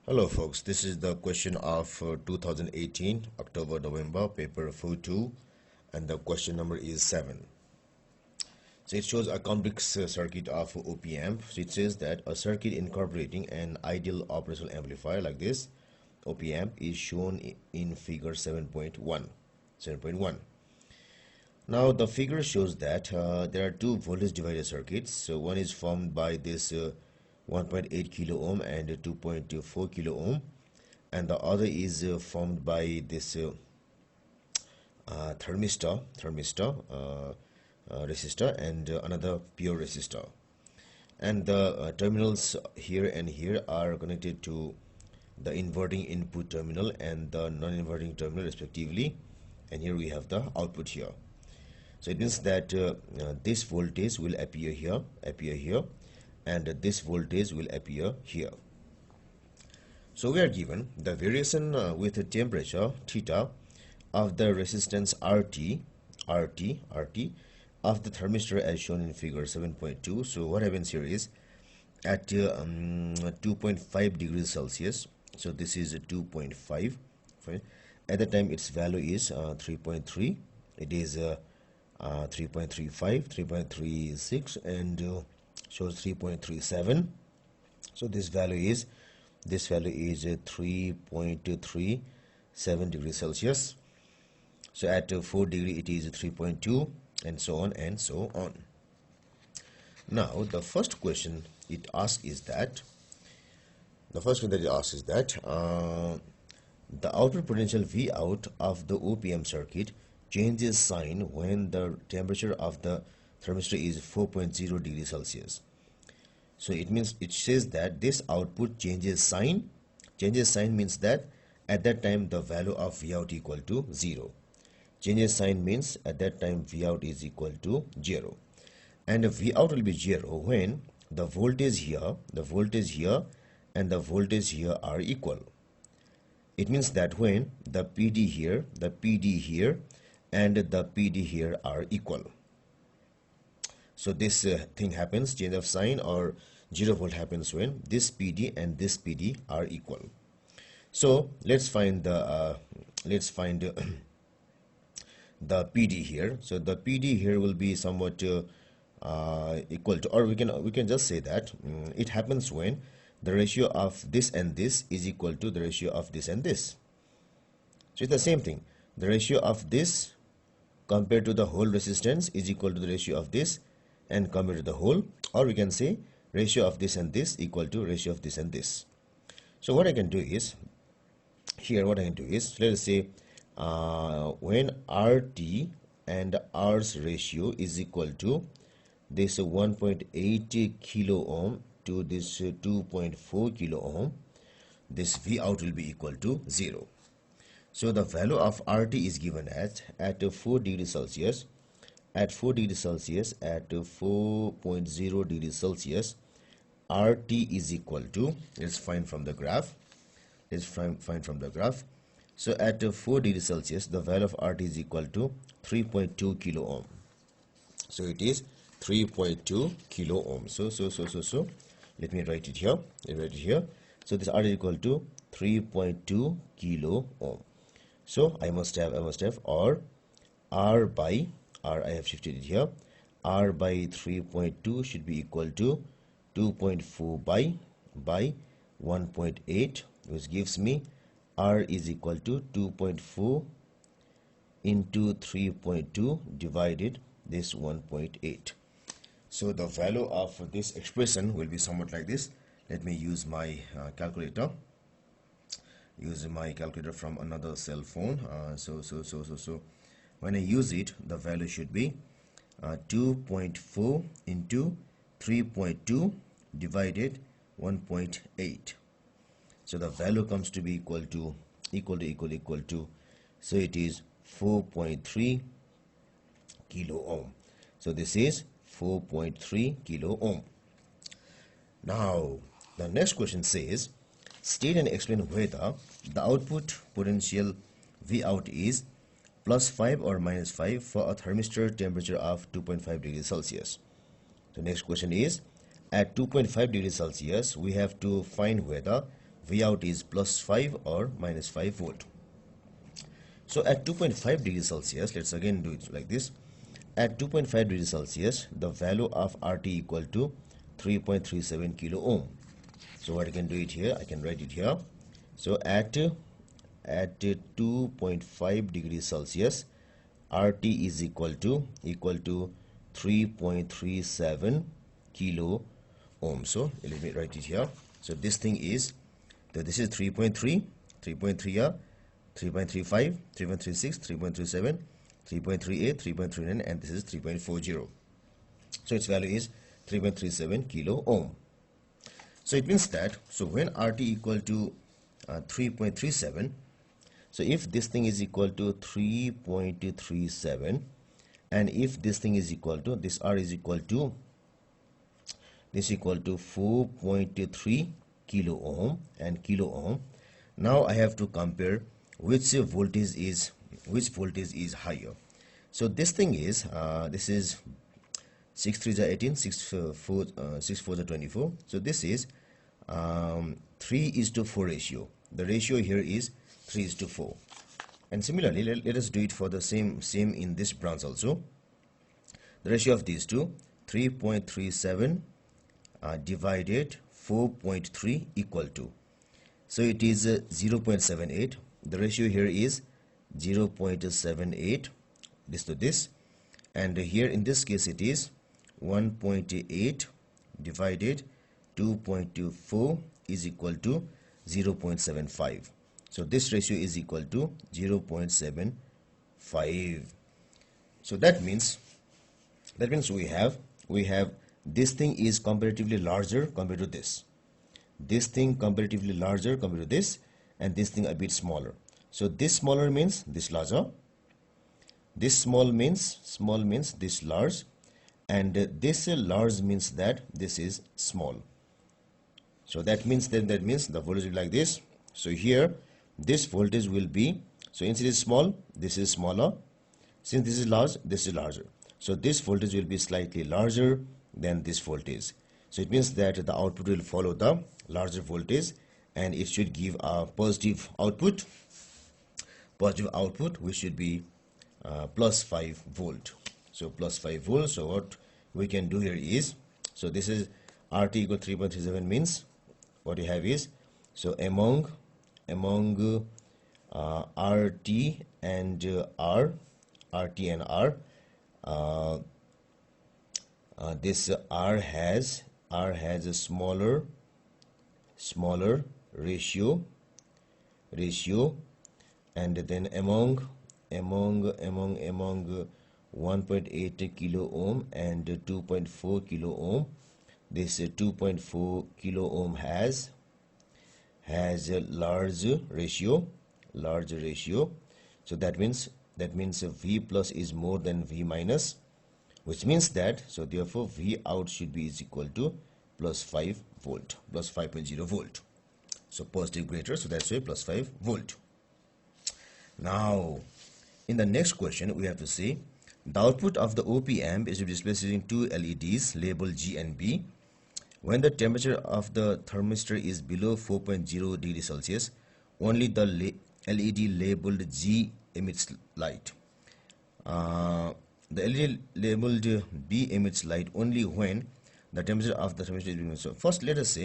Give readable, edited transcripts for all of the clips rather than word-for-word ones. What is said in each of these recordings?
Hello folks, this is the question of 2018 October-November paper 4-2 and the question number is 7. So it shows a complex circuit of op-amp. So it says that a circuit incorporating an ideal operational amplifier like this op-amp is shown in figure 7.1. Now the figure shows that there are two voltage divider circuits. So one is formed by this 1.8 kilo ohm and 2.4 kilo ohm, and the other is formed by this thermistor resistor and another pure resistor, and the terminals here and here are connected to the inverting input terminal and the non-inverting terminal respectively, and here we have the output here. So it means that this voltage will appear here, and this voltage will appear here. So we are given the variation with the temperature theta of the resistance RT of the thermistor as shown in figure 7.2. So what happens here is at 2.5 degrees Celsius. So this is 2.5. At the time its value is 3.3. It is 3.35, 3.36, and shows 3.37. So this value is 3.37 degrees Celsius. So at 4 degree it is 3.2, and so on and so on. Now the first question it asks is that the output potential V out of the op-amp circuit changes sign when the temperature of the thermistor is 4.0 degrees Celsius. So it means, it says that this output changes sign. Changes sign means that at that time the value of V out equal to 0. Changes sign means at that time V out is equal to 0. And V out will be 0 when the voltage here, and the voltage here are equal. It means that when the PD here, and the PD here are equal. So this thing happens, change of sign or 0 volt happens when this PD and this PD are equal. So let's find the the PD here. So the PD here will be somewhat equal to, or we can just say that it happens when the ratio of this and this is equal to the ratio of this and this. So it's the same thing. The ratio of this compared to the whole resistance is equal to the ratio of this and compared to the whole, or we can say ratio of this and this equal to ratio of this and this. So what I can do is, let us say when RT and R's ratio is equal to this 1.8 kilo ohm to this 2.4 kilo ohm, this V out will be equal to 0. So the value of RT is given at 4 degrees Celsius. At 4 degrees Celsius, at 4.0 degrees Celsius, RT is equal to, let's find from the graph. So at 4 degrees Celsius, the value of RT is equal to 3.2 kilo ohm. So it is 3.2 kilo ohm. So let me write it here. So this R is equal to 3.2 kilo ohm. So I must have or R by R, I have shifted it here. R by 3.2 should be equal to 2.4 by 1.8, which gives me R is equal to 2.4 into 3.2 divided this 1.8. So the value of this expression will be somewhat like this. Let me use my calculator. Use my calculator from another cell phone. So when I use it, the value should be 2.4 into 3.2 divided 1.8. So the value comes to be equal to so it is 4.3 kilo ohm. So this is 4.3 kilo ohm. Now the next question says, state and explain whether the output potential V out is plus 5 or minus 5 for a thermistor temperature of 2.5 degrees Celsius. The next question is, at 2.5 degrees Celsius, we have to find whether V out is plus 5 or minus 5 volt. So at 2.5 degrees Celsius, let's again do it like this. At 2.5 degrees Celsius, the value of RT equal to 3.37 kilo ohm. So what I can do it here, I can write it here. So at 2.5 degrees Celsius, RT is equal to 3.37 kilo ohm. So let me write it here. So this thing is, this is 3.3, 3.3, 3.35, 3.36, 3.37, 3.38, 3.39, and this is 3.40. So its value is 3.37 kilo ohm. So it means that, so when RT equal to 3.37, so if this thing is equal to 3.37, and if this thing is equal to, this R is equal to, this equal to 4.3 kilo ohm and kilo ohm. Now I have to compare which voltage is higher. So this thing is, this is 6 3 is 18, 6 4 is 24. So this is 3:4 ratio. The ratio here is 3:4. And similarly, let us do it for the same in this branch also. The ratio of these two, 3.37 divided 4.3 equal to, so it is 0.78. The ratio here is 0.78, this to this, and here in this case it is 1.8 divided 2.24 is equal to 0.75. So this ratio is equal to 0.75. So that means we have this thing is comparatively larger compared to this. This thing comparatively larger compared to this, and this thing a bit smaller. So this smaller means this larger. This small means this large, and this large means that this is small. So that means the voltage will be like this. So here this voltage will be, so since it is small, this is smaller. Since this is large, this is larger. So this voltage will be slightly larger than this voltage. So it means that the output will follow the larger voltage, and it should give a positive output. Positive output, which should be plus 5 volt. So plus 5 volts. So what we can do here is, so this is RT equal 3.37 means what you have is, so among RT and RT and R, this R has a smaller ratio, and then among 1.8 kilo ohm and 2.4 kilo ohm, this 2.4 kilo ohm has a large ratio. So that means V plus is more than V minus, which means that, so therefore V out should be is equal to plus 5 volt, plus 5.0 volt. So positive greater, so that's why plus 5 volt. Now in the next question we have to say the output of the OP amp is displayed using two LEDs labeled G and B. When the temperature of the thermistor is below 4.0 degrees Celsius, only the LED labeled G emits light. The LED labeled B emits light only when the temperature of the thermistor is below. So first let us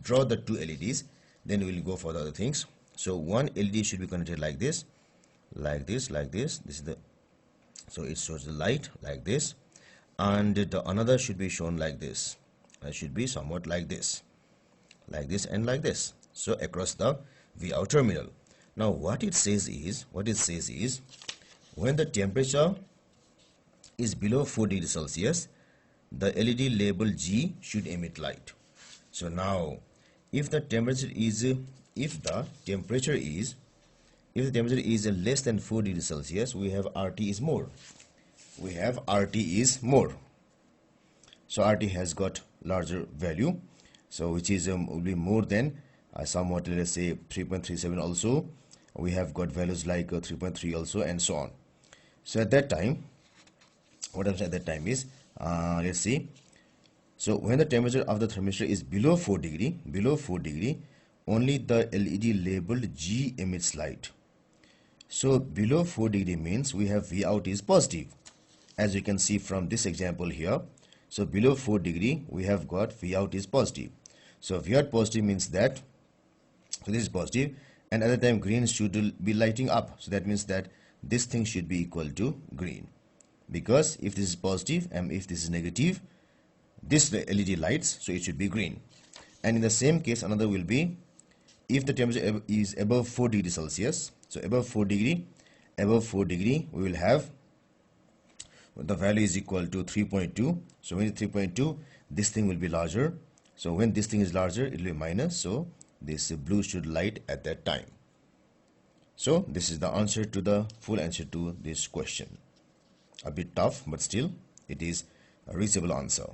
draw the two LEDs, then we will go for the other things. So one LED should be connected like this. This is the, so it shows the light like this, and the another should be shown like this. It should be somewhat like this, and like this. So across the V out terminal. Now what it says is when the temperature is below 4 degrees Celsius, the LED labeled G should emit light. So now if the temperature is less than 4 degrees Celsius, we have RT is more. So RT has got larger value, so which is will be more than somewhat, let us say 3.37. also we have got values like 3.3 also, and so on. So at that time, what happens at that time is, let's see, so when the temperature of the thermistor is below 4 degree, only the LED labeled G emits light. So below 4 degree means we have V out is positive, as you can see from this example here. So below 4 degree we have got V out is positive. So V out positive means that, so this is positive, and at the time green should be lighting up. So that means that this thing should be equal to green, because if this is positive and if this is negative, this LED lights, so it should be green. And in the same case, another will be if the temperature is above 4 degrees Celsius. So above 4 degree, we will have the value is equal to 3.2. So when it's 3.2, this thing will be larger. So when this thing is larger, it will be minus. So this blue should light at that time. So this is the answer to the full answer to this question. A bit tough, but still it is a reachable answer.